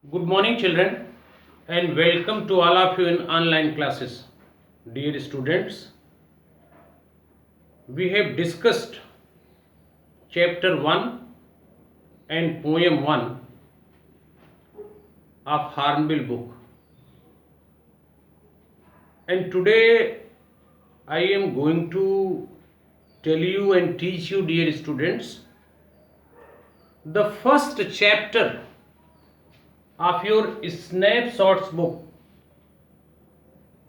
Good morning, children, and welcome to all of you in online classes. Dear students, we have discussed chapter 1 and poem 1 of Hornbill book. And today I am going to tell you and teach you, dear students, the first chapter of your snapshots book,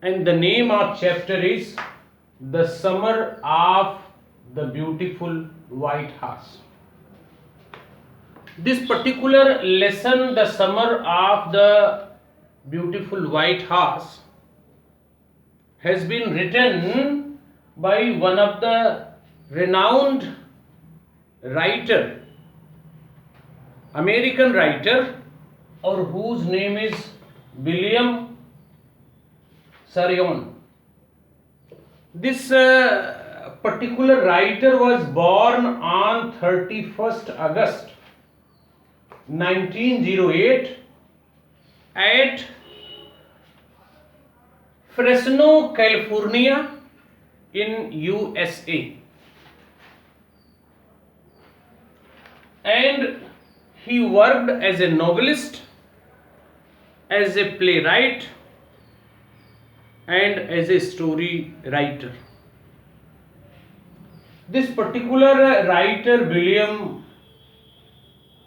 and the name of chapter is The Summer of the Beautiful White Horse. This particular lesson, The Summer of the Beautiful White Horse, has been written by one of the renowned writer, American writer, or whose name is William Sarion. This particular writer was born on 31st August 1908 at Fresno, California in USA. And he worked as a novelist, as a playwright, and as a story writer. This particular writer, William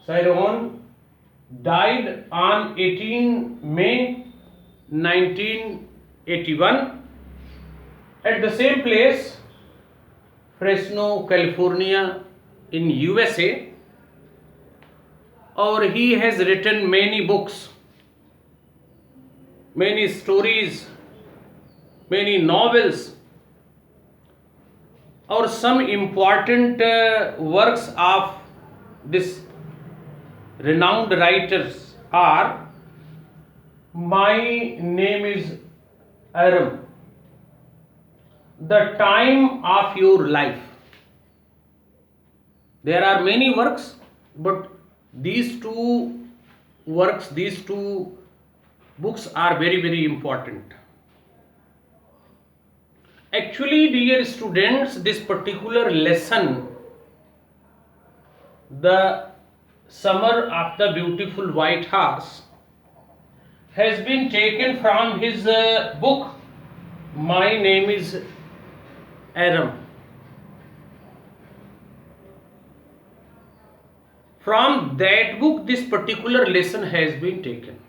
Sarion, died on 18 May 1981 at the same place, Fresno, California in USA. Or he has written many books, many stories, many novels, or some important works of this renowned writers are My Name is Aram, The Time of Your Life. There are many works, but these two works, these two books are very, very important. Actually, dear students, this particular lesson, The Summer of the Beautiful White Horse, has been taken from his book, My Name is Aram. From that book, this particular lesson has been taken.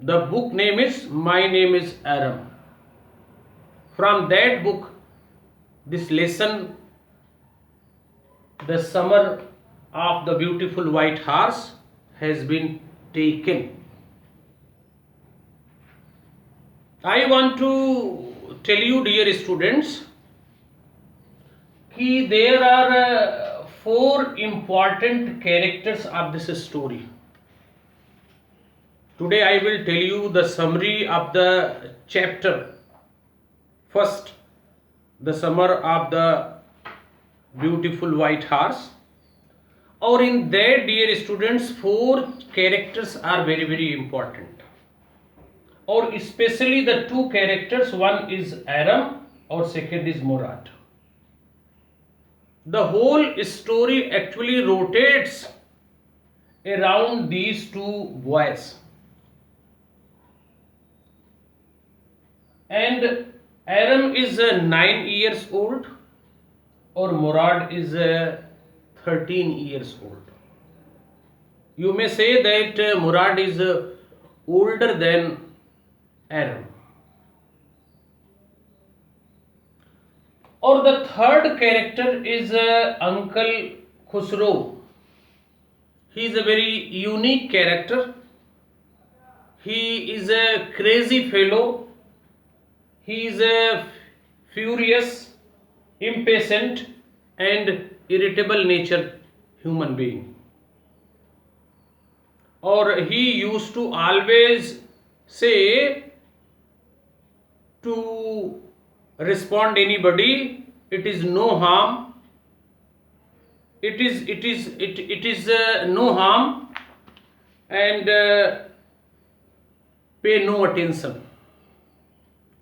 The book name is My Name is Aram. From that book, this lesson, The Summer of the Beautiful White Horse, has been taken. I want to tell you, dear students, that there are four important characters of this story. Today I will tell you the summary of the chapter. First, The Summer of the Beautiful White Horse. Or in that, dear students, four characters are very, very important. Or especially the two characters, one is Aram or second is Murad. The whole story actually rotates around these two boys. And Aram is 9 years old, or Murad is 13 years old. You may say that Murad is older than Aram. Or the third character is Uncle Khusro. He is a very unique character. He is a crazy fellow. He is a furious, impatient, and irritable nature human being. Or he used to always say to respond anybody, it is no harm, it is no harm, and pay no attention.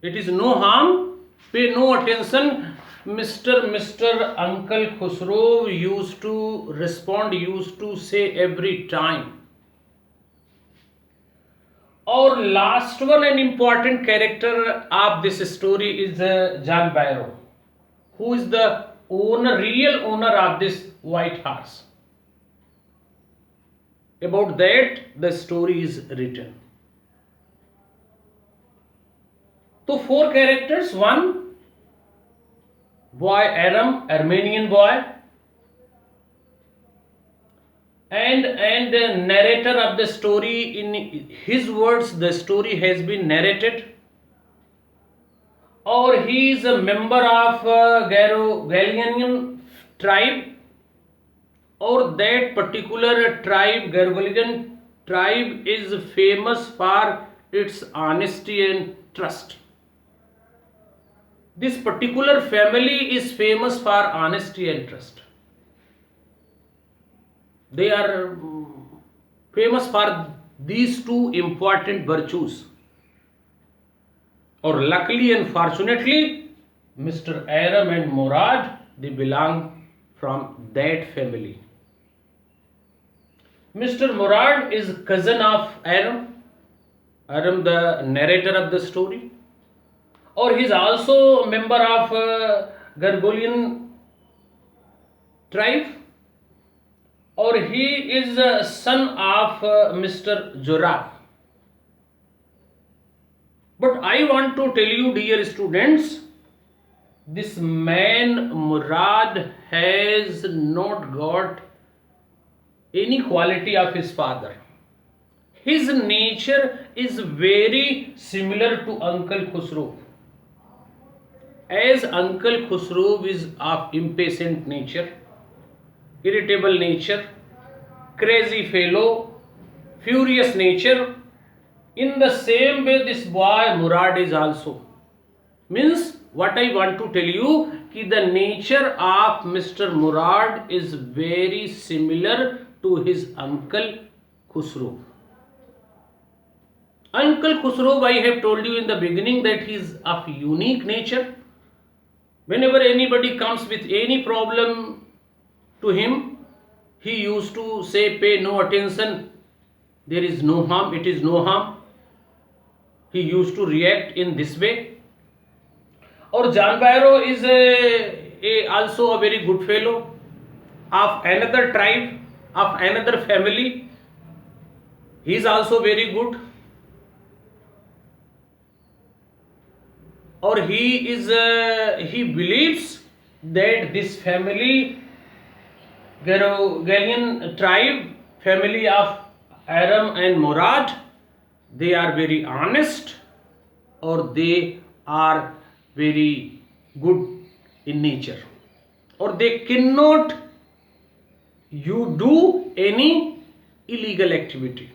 It is no harm, pay no attention. Mr. Uncle Khusro used to respond, used to say every time. Our last one and important character of this story is John Barrow, who is the real owner of this white horse. About that, the story is written. So four characters: one, boy Aram, Armenian boy, and narrator of the story, in his words the story has been narrated, or he is a member of Galilean tribe, or that particular tribe, Gargolian tribe, is famous for its honesty and trust. This particular family is famous for honesty and trust. They are famous for these two important virtues. Or luckily and fortunately, Mr. Aram and Murad, they belong from that family. Mr. Murad is cousin of Aram, the narrator of the story, or he is also a member of Gargolian tribe, or he is a son of Mr. Jorab. But I want to tell you, dear students, this man Murad has not got any quality of his father. His nature is very similar to Uncle Khusro. As Uncle Khusro is of impatient nature, irritable nature, crazy fellow, furious nature, in the same way this boy Murad is also. Means what I want to tell you, कि the nature of Mr. Murad is very similar to his uncle Khusro. Uncle Khusro, I have told you in the beginning that he is of unique nature. Whenever anybody comes with any problem to him, he used to say, pay no attention, there is no harm, it is no harm. He used to react in this way. Or John Barrow is also a very good fellow of another tribe, of another family. He is also very good. Or he believes that this family, Galilean tribe, family of Aram and Murad, they are very honest, or they are very good in nature, or they cannot do any illegal activity.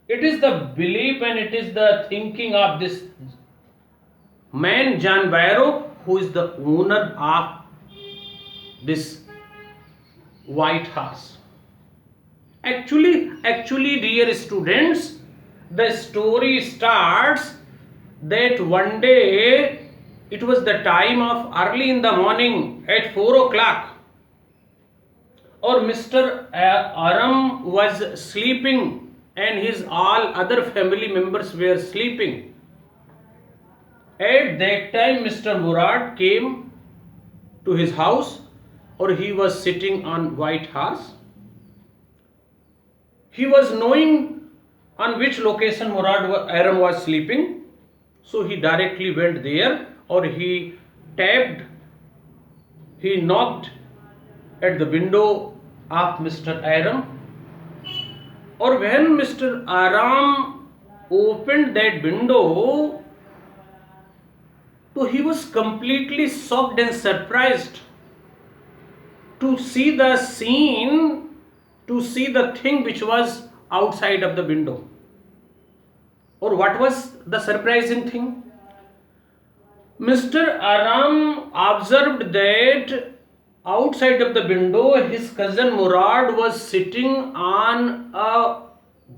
It is the belief and it is the thinking of this man John Barrow, who is the owner of this white horse. Actually, dear students, the story starts that one day, it was the time of early in the morning at 4 o'clock, or Mr. Aram was sleeping and his all other family members were sleeping. At that time, Mr. Murad came to his house, or he was sitting on white horse. He was knowing on which location Aram was sleeping, so he directly went there, or he knocked at the window of Mr. Aram. Or when Mr. Aram opened that window, so he was completely shocked and surprised to see the scene, to see the thing which was outside of the window. Or what was the surprising thing? Mr. Aram observed that outside of the window, his cousin Murad was sitting on a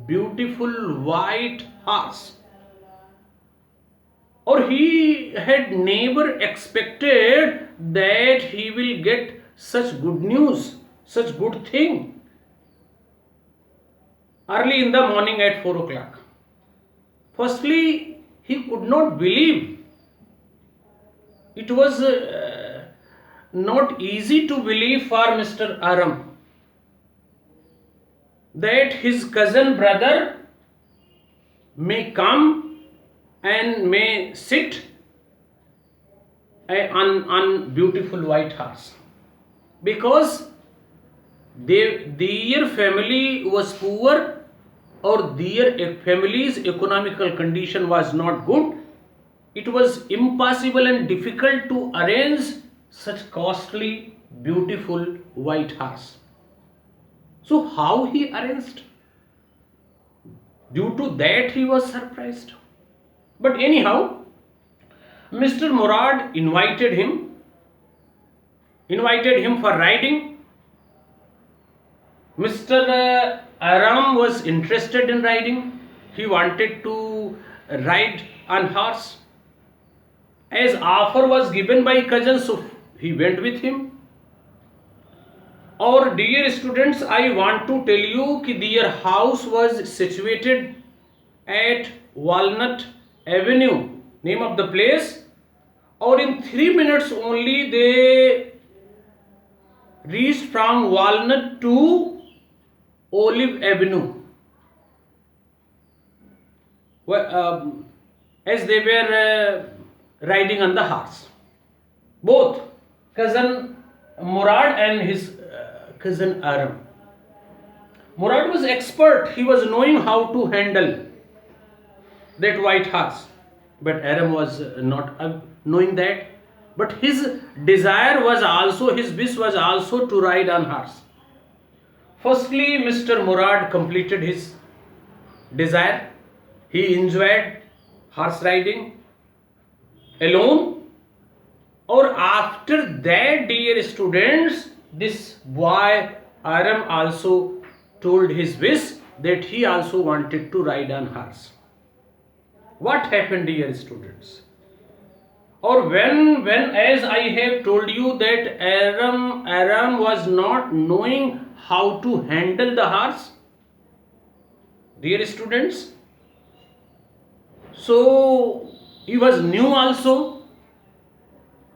beautiful white horse. Or he had never expected that he will get such good news, such good thing early in the morning at 4 o'clock. Firstly, he could not believe. It was not easy to believe for Mr. Aram that his cousin brother may come and may sit on beautiful white horse, because their family was poor, or their family's economical condition was not good. It was impossible and difficult to arrange such costly beautiful white horse. So how he arranged? Due to that he was surprised. But anyhow, Mr. Murad invited him for riding. Mr. Aram was interested in riding. He wanted to ride on horse. As offer was given by cousin, so he went with him. Or dear students, I want to tell you that their house was situated at Walnut Avenue, name of the place. Or in 3 minutes only they reached from Walnut to Olive Avenue. As they were riding on the horse, both cousin Murad and his cousin Aram. Murad was expert. He was knowing how to handle that white horse, but Aram was not knowing that. But his desire was also, his wish was also to ride on horse. Firstly, Mr. Murad completed his desire. He enjoyed horse riding alone. Or after that, dear students, this boy Aram also told his wish that he also wanted to ride on horse. What happened, dear students? Or when as I have told you that Aram was not knowing how to handle the horse, dear students, so he was new also,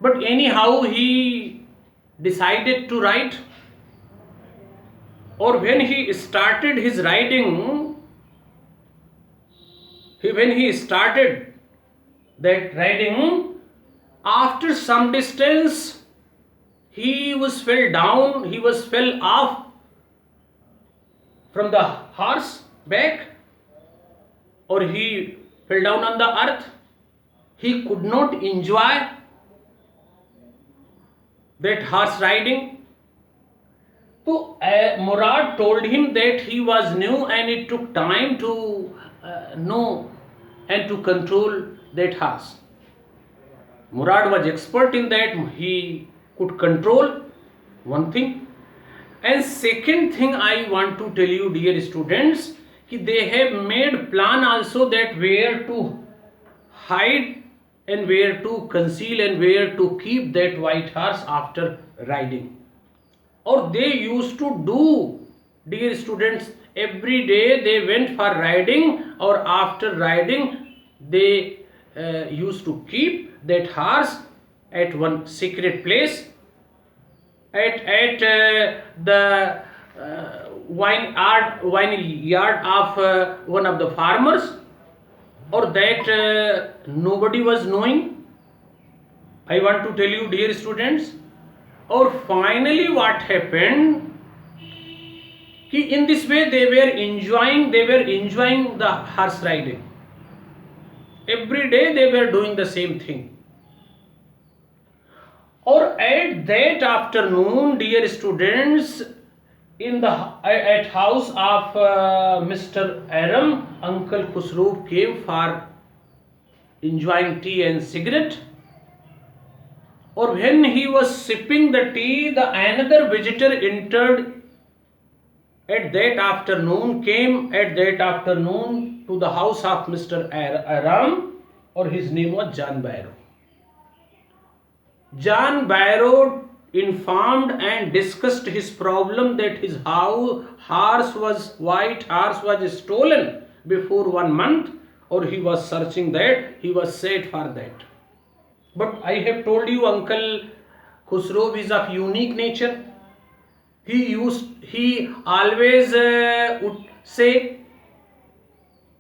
but anyhow he decided to ride. Or when he started his riding, when he started that riding, after some distance he fell off from the horse back, or he fell down on the earth. He could not enjoy that horse riding. So Murad told him that he was new and it took time to know and to control that horse. Murad was expert in that. He could control one thing. And second thing I want to tell you, dear students, they have made plan also that where to hide and where to conceal and where to keep that white horse after riding. Or they used to do, dear students, every day they went for riding, or after riding they used to keep that horse at one secret place at the wine yard of one of the farmers, or that nobody was knowing. I want to tell you, dear students. Or finally what happened, in this way they were enjoying the horse riding. Every day they were doing the same thing. Or at that afternoon, dear students, at house of Mr. Aram, Uncle Khusro came for enjoying tea and cigarette. Or when he was sipping the tea, the another visitor entered at that afternoon, came at that afternoon to the house of Mr. Aram, or his name was John Barrow. John Barrow informed and discussed his problem that his white horse was stolen before 1 month, or he was searching that, he was sad for that. But I have told you Uncle Khusro is of unique nature. He always would say,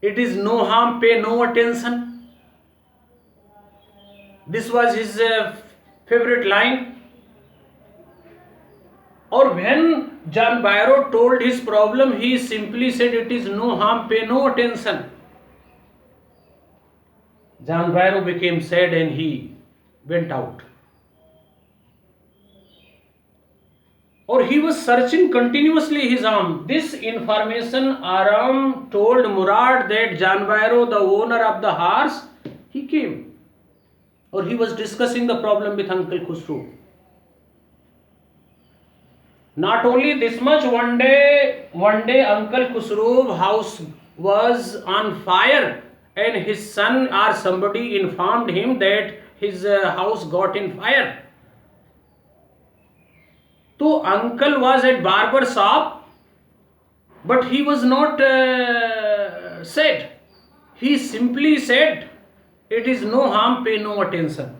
it is no harm, pay no attention. This was his favorite line. Or when John Barrow told his problem, he simply said, it is no harm, pay no attention. John Barrow became sad and he went out. Or he was searching continuously his arm. This information Aram told Murad that John Barrow, the owner of the horse, he came. Or he was discussing the problem with Uncle Khusro. Not only this much, one day Uncle Khusro's house was on fire and his son or somebody informed him that his house got in fire. So uncle was at barber shop, but he was not sad. He simply said, it is no harm, pay no attention.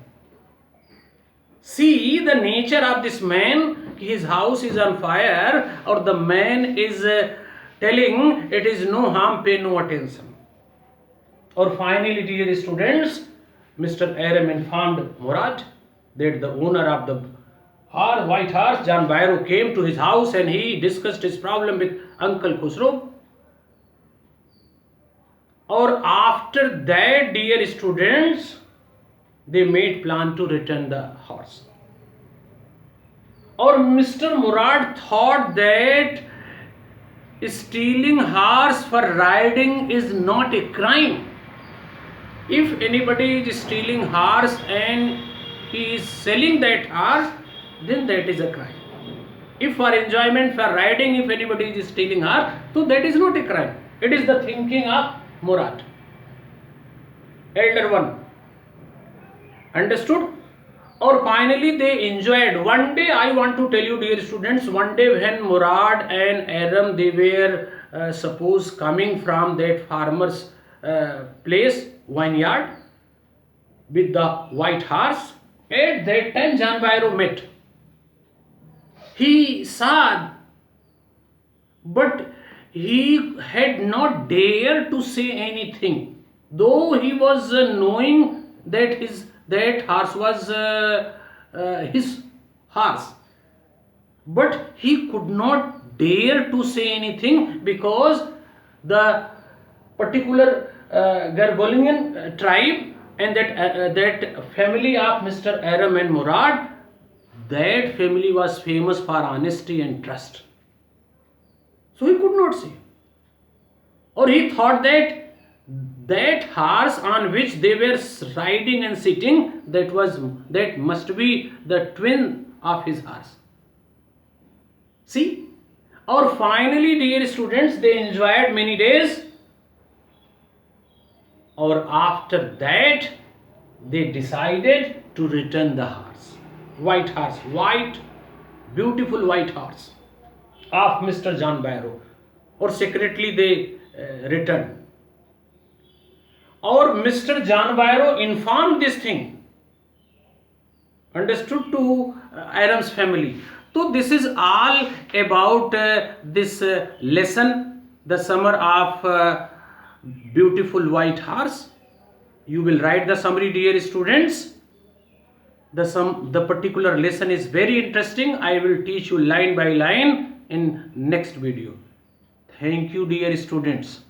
See the nature of this man, his house is on fire, or the man is telling it is no harm, pay no attention. Or finally, dear students, Mr. Aram informed Murad that the owner of the white horse, John Barrow, came to his house and he discussed his problem with Uncle Khusro. Or after that, dear students, they made plan to return the horse. Or Mr. Murad thought that stealing horse for riding is not a crime. If anybody is stealing horse and he is selling that horse, then that is a crime. If for enjoyment, for riding, if anybody is stealing horse, so that is not a crime. It is the thinking of Murad, elder one. Understood? Or finally they enjoyed. One day, I want to tell you, dear students, one day when Murad and Aram, they were suppose coming from that farmer's place, vineyard, with the white horse. At that time John Barrow met. He saw, but he had not dared to say anything, though he was knowing that that horse was his horse, but he could not dare to say anything because the particular Garbolian tribe and that family of Mr. Aram and Murad, that family was famous for honesty and trust. So he could not say. Or he thought that horse on which they were riding and sitting, that must be the twin of his horse. See? Or finally, dear students, they enjoyed many days. Or after that, they decided to return the horse. White horse, beautiful white horse of Mr. John Barrow. Or secretly they returned. Or Mr. John Barrow informed this thing, understood, to Aram's family. So this is all about this lesson, the summer of beautiful white horse. You will write the summary, dear students. The particular lesson is very interesting. I will teach you line by line in next video. Thank you, dear students.